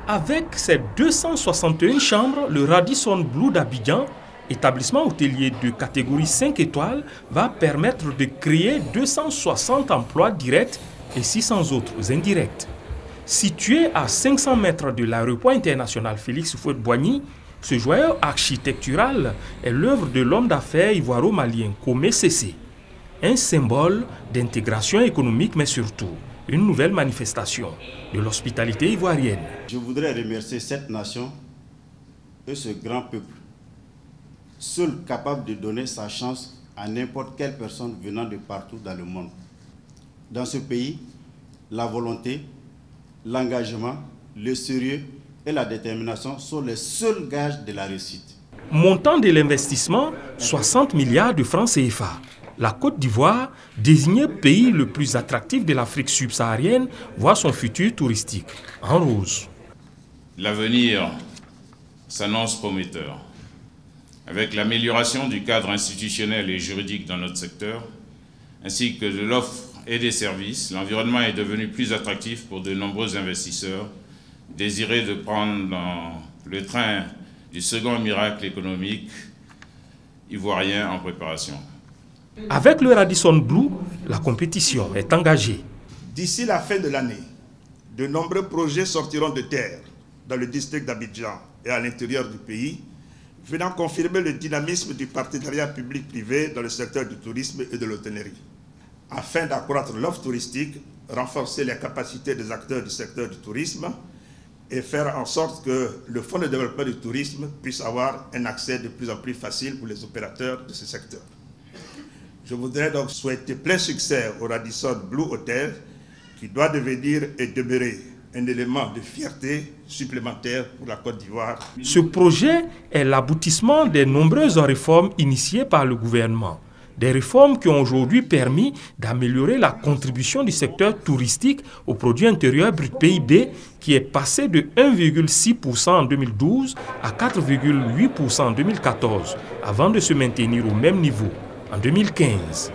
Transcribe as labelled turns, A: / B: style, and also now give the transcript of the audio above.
A: Avec ses 261 chambres, le Radisson Blu d'Abidjan, établissement hôtelier de catégorie 5 étoiles, va permettre de créer 260 emplois directs et 600 autres indirects. Situé à 500 mètres de l'aéroport international Félix Houphouët-Boigny, ce joyau architectural est l'œuvre de l'homme d'affaires ivoiro-malien Komé Cissé. Un symbole d'intégration économique, mais surtout une nouvelle manifestation de l'hospitalité ivoirienne.
B: Je voudrais remercier cette nation et ce grand peuple, seul capable de donner sa chance à n'importe quelle personne venant de partout dans le monde. Dans ce pays, la volonté, l'engagement, le sérieux et la détermination sont les seuls gages de la réussite.
A: Montant de l'investissement, 60 milliards de francs CFA. La Côte d'Ivoire, désignée pays le plus attractif de l'Afrique subsaharienne, voit son futur touristique en rose.
C: L'avenir s'annonce prometteur. Avec l'amélioration du cadre institutionnel et juridique dans notre secteur, ainsi que de l'offre et des services, l'environnement est devenu plus attractif pour de nombreux investisseurs désireux de prendre le train du second miracle économique ivoirien en préparation.
A: Avec le Radisson Blu, la compétition est engagée.
D: D'ici la fin de l'année, de nombreux projets sortiront de terre dans le district d'Abidjan et à l'intérieur du pays, venant confirmer le dynamisme du partenariat public-privé dans le secteur du tourisme et de l'hôtellerie. Afin d'accroître l'offre touristique, renforcer les capacités des acteurs du secteur du tourisme et faire en sorte que le Fonds de développement du tourisme puisse avoir un accès de plus en plus facile pour les opérateurs de ce secteur. Je voudrais donc souhaiter plein succès au Radisson Blu Hotel, qui doit devenir et demeurer un élément de fierté supplémentaire pour la Côte d'Ivoire.
A: Ce projet est l'aboutissement des nombreuses réformes initiées par le gouvernement. Des réformes qui ont aujourd'hui permis d'améliorer la contribution du secteur touristique au produit intérieur brut PIB, qui est passé de 1,6% en 2012 à 4,8% en 2014, avant de se maintenir au même niveau en 2015.